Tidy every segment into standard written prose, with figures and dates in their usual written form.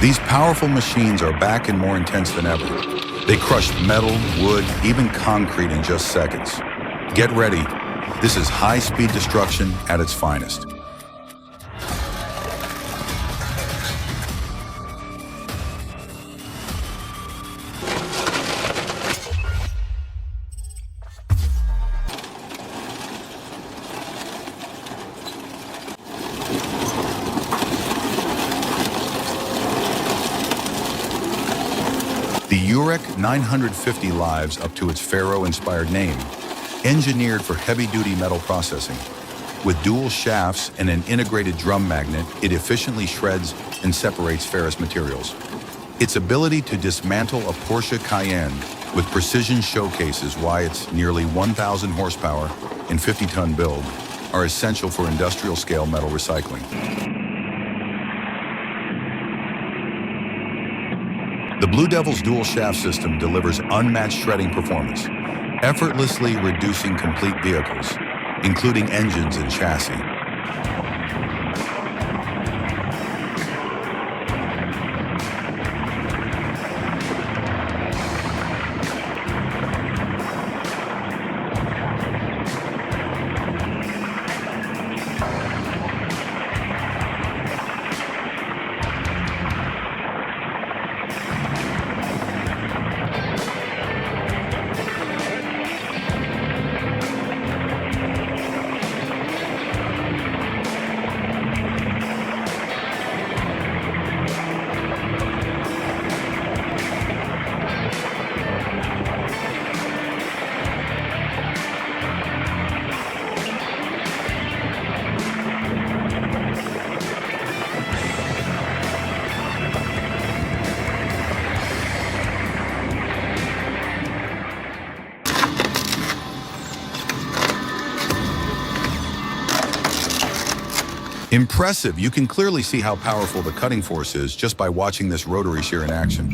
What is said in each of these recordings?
These powerful machines are back and more intense than ever. They crush metal, wood, even concrete in just seconds. Get ready. This is high-speed destruction at its finest. The Urek 950 lives up to its Pharaoh-inspired name, engineered for heavy-duty metal processing. With dual shafts and an integrated drum magnet, it efficiently shreds and separates ferrous materials. Its ability to dismantle a Porsche Cayenne with precision showcases why its nearly 1,000 horsepower and 50-ton build are essential for industrial-scale metal recycling. The Blue Devil's dual shaft system delivers unmatched shredding performance, effortlessly reducing complete vehicles, including engines and chassis. Impressive. You can clearly see how powerful the cutting force is just by watching this rotary shear in action.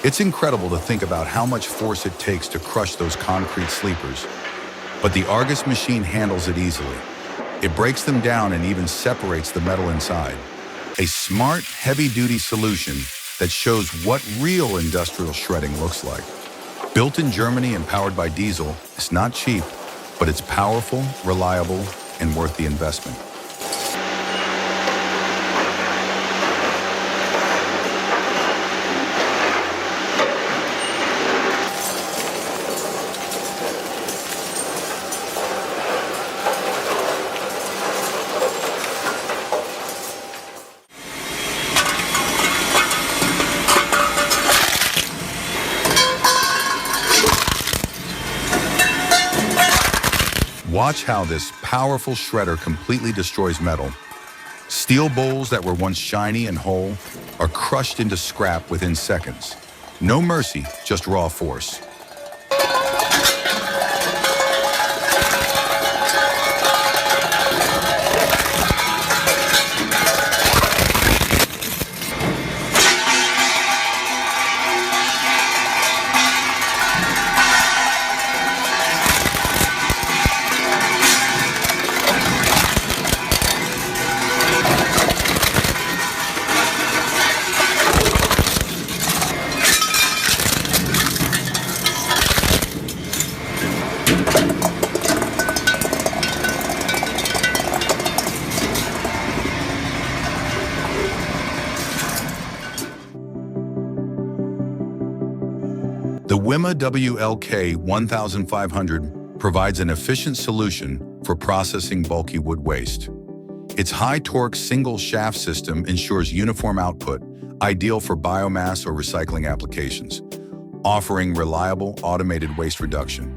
It's incredible to think about how much force it takes to crush those concrete sleepers, but the Argus machine handles it easily. It breaks them down and even separates the metal inside. A smart, heavy-duty solution that shows what real industrial shredding looks like. Built in Germany and powered by diesel, it's not cheap, but it's powerful, reliable, and worth the investment. Watch how this powerful shredder completely destroys metal. Steel bowls that were once shiny and whole are crushed into scrap within seconds. No mercy, just raw force. The WIMA WLK 1500 provides an efficient solution for processing bulky wood waste. Its high-torque single shaft system ensures uniform output, ideal for biomass or recycling applications, offering reliable automated waste reduction.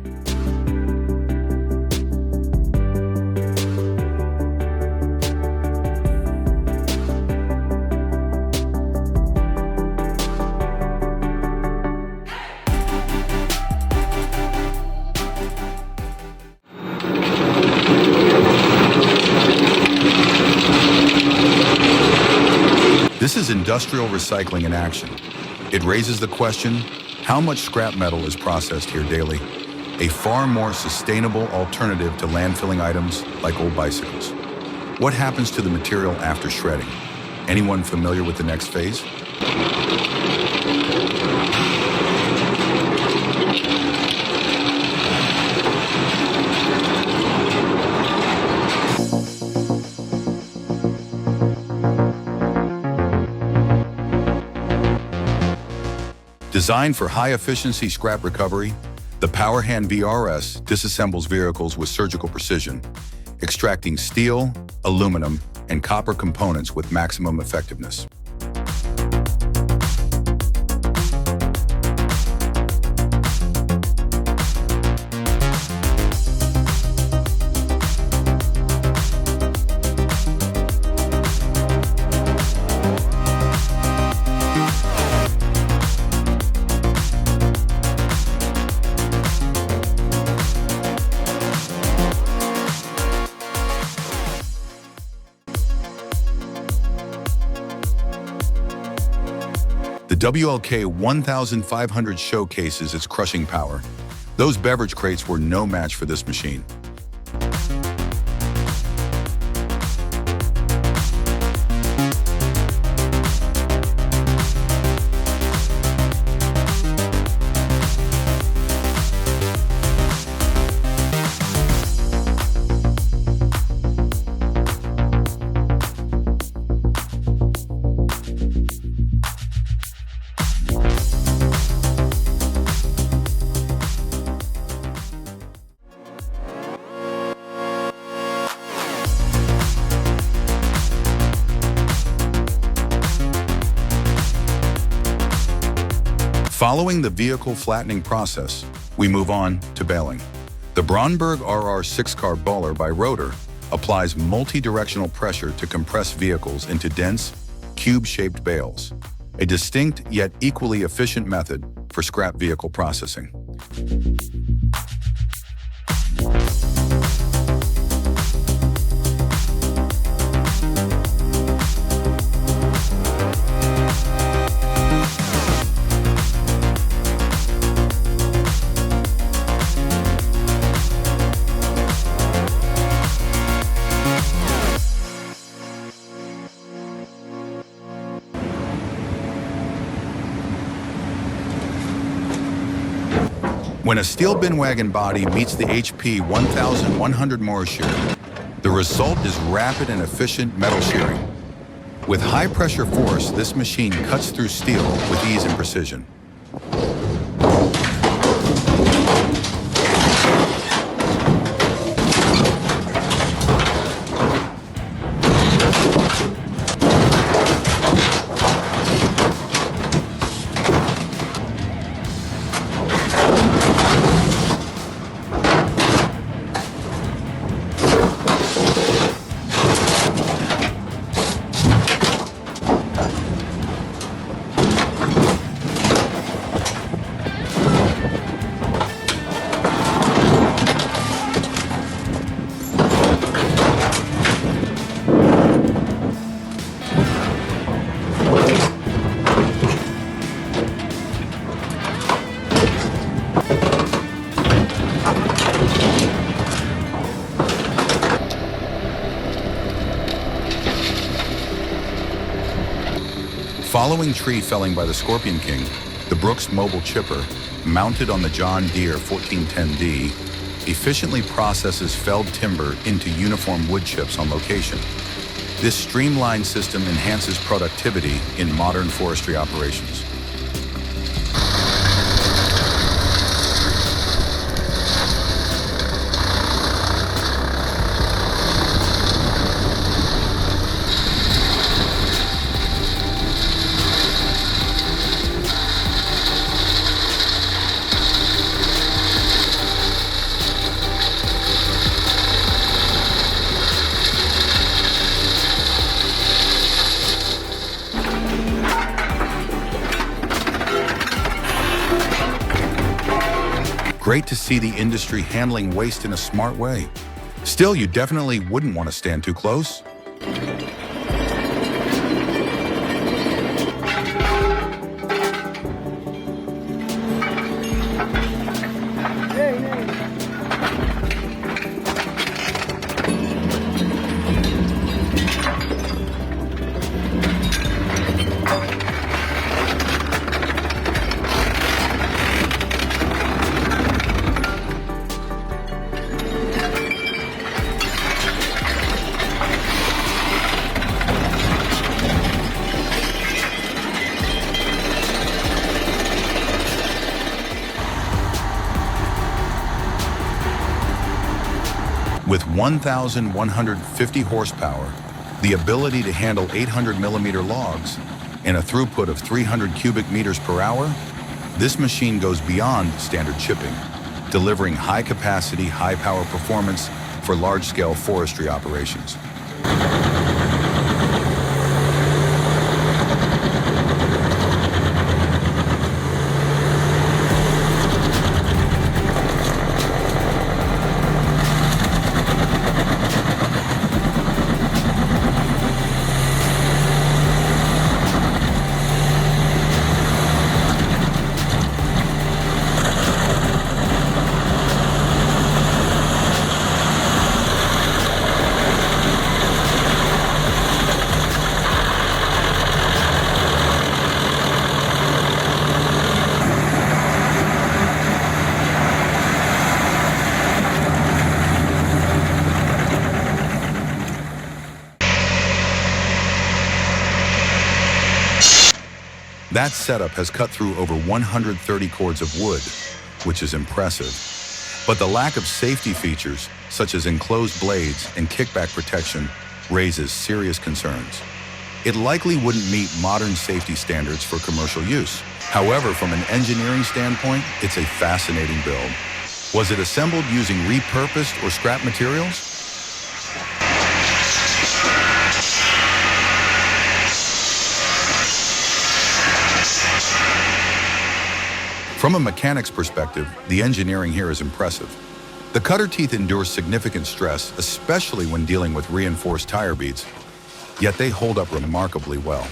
industrial recycling in action. It raises the question, how much scrap metal is processed here daily? A far more sustainable alternative to landfilling items like old bicycles. What happens to the material after shredding? Anyone familiar with the next phase? Designed for high-efficiency scrap recovery, the PowerHand VRS disassembles vehicles with surgical precision, extracting steel, aluminum, and copper components with maximum effectiveness. The WLK 1500 showcases its crushing power. Those beverage crates were no match for this machine. Following the vehicle flattening process, we move on to baling. The Bromberg RR 6-car baler by Rotor applies multi-directional pressure to compress vehicles into dense, cube-shaped bales, a distinct yet equally efficient method for scrap vehicle processing. When a steel bin wagon body meets the HP 1100 mower shear, the result is rapid and efficient metal shearing. With high-pressure force, this machine cuts through steel with ease and precision. Following tree felling by the Scorpion King, the Brooks mobile chipper, mounted on the John Deere 1410D, efficiently processes felled timber into uniform wood chips on location. This streamlined system enhances productivity in modern forestry operations. Great to see the industry handling waste in a smart way. Still, you definitely wouldn't want to stand too close. With 1,150 horsepower, the ability to handle 800mm logs, and a throughput of 300 cubic meters per hour, this machine goes beyond standard chipping, delivering high-capacity, high-power performance for large-scale forestry operations. That setup has cut through over 130 cords of wood, which is impressive. But the lack of safety features, such as enclosed blades and kickback protection, raises serious concerns. It likely wouldn't meet modern safety standards for commercial use. However, from an engineering standpoint, it's a fascinating build. Was it assembled using repurposed or scrap materials? From a mechanic's perspective, the engineering here is impressive. The cutter teeth endure significant stress, especially when dealing with reinforced tire beads, yet they hold up remarkably well.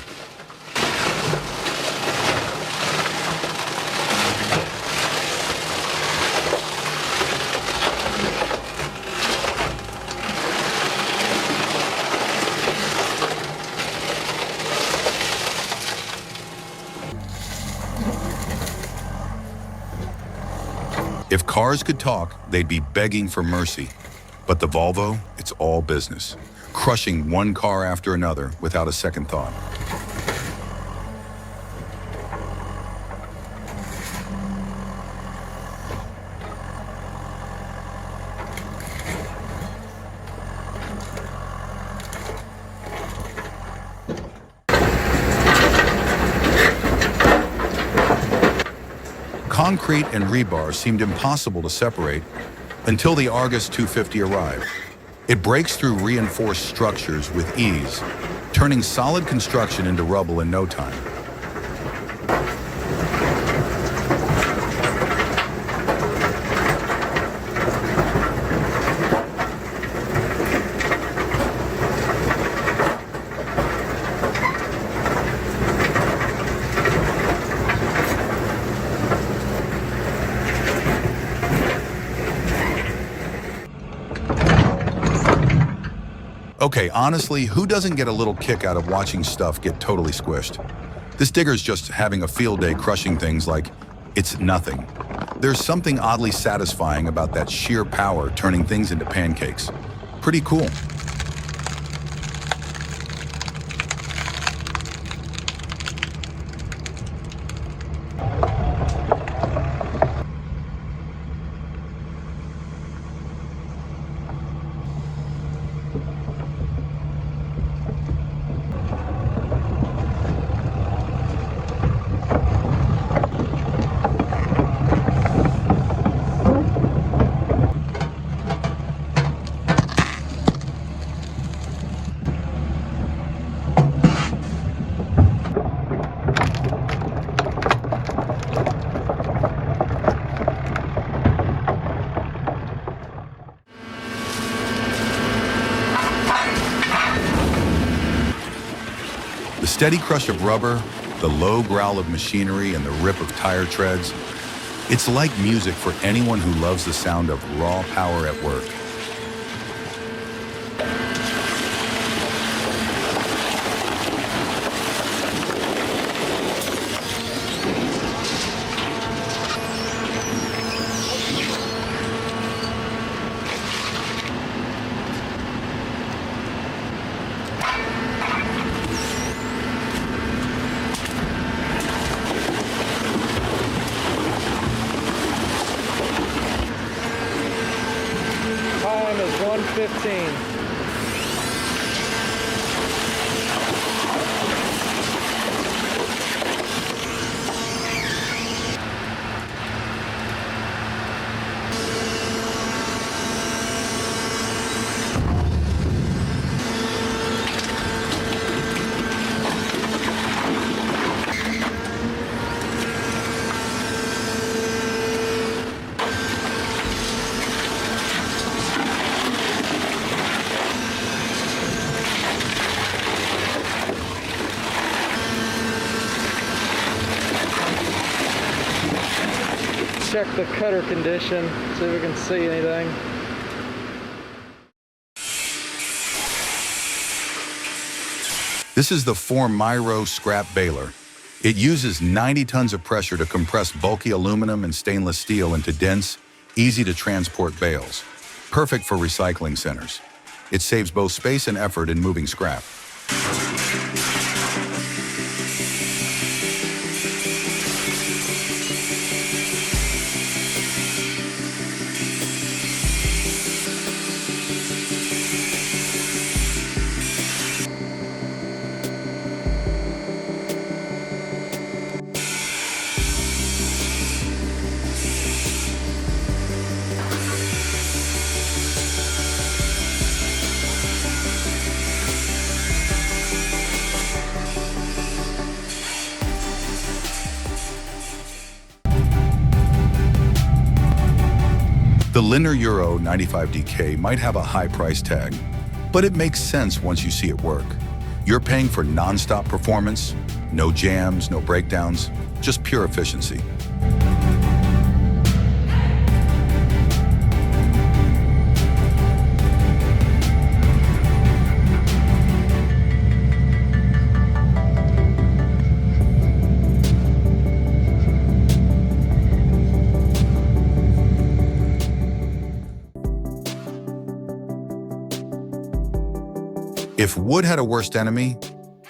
If cars could talk, they'd be begging for mercy. But the Volvo, it's all business, crushing one car after another without a second thought. Concrete and rebar seemed impossible to separate until the Argus 250 arrived. It breaks through reinforced structures with ease, turning solid construction into rubble in no time. Okay, honestly, who doesn't get a little kick out of watching stuff get totally squished? This digger's just having a field day crushing things like it's nothing. There's something oddly satisfying about that sheer power turning things into pancakes. Pretty cool. The steady crush of rubber, the low growl of machinery, and the rip of tire treads, it's like music for anyone who loves the sound of raw power at work. 115. Check the cutter condition, see if we can see anything. This is the Forestry scrap baler. It uses 90 tons of pressure to compress bulky aluminum and stainless steel into dense, easy-to-transport bales, perfect for recycling centers. It saves both space and effort in moving scrap. The Linder Euro 95DK might have a high price tag, but it makes sense once you see it work. You're paying for non-stop performance, no jams, no breakdowns, just pure efficiency. If wood had a worst enemy,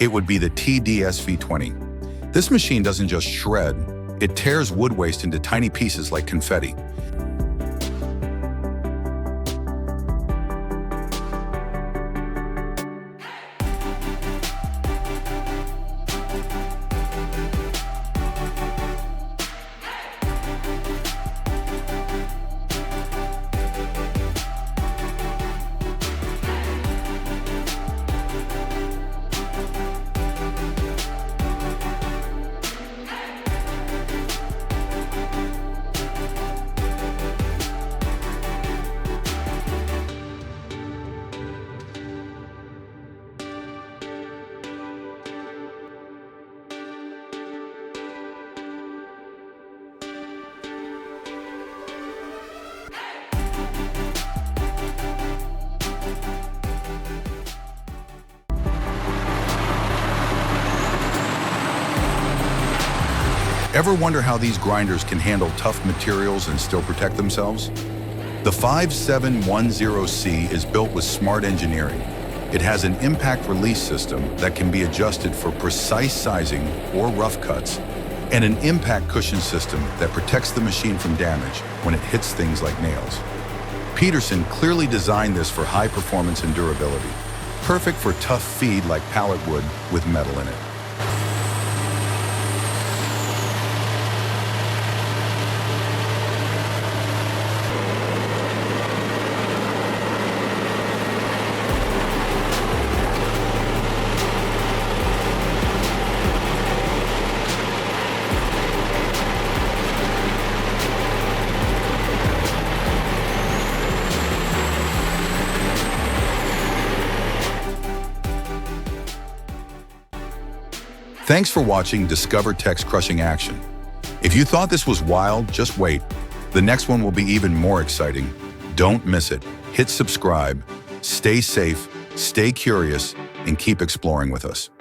it would be the TDS-V20. This machine doesn't just shred, it tears wood waste into tiny pieces like confetti. Ever wonder how these grinders can handle tough materials and still protect themselves? The 5710C is built with smart engineering. It has an impact release system that can be adjusted for precise sizing or rough cuts, and an impact cushion system that protects the machine from damage when it hits things like nails. Peterson clearly designed this for high performance and durability, perfect for tough feed like pallet wood with metal in it. Thanks for watching Discover Tech's Crushing Action. If you thought this was wild, just wait. The next one will be even more exciting. Don't miss it. Hit subscribe, stay safe, stay curious, and keep exploring with us.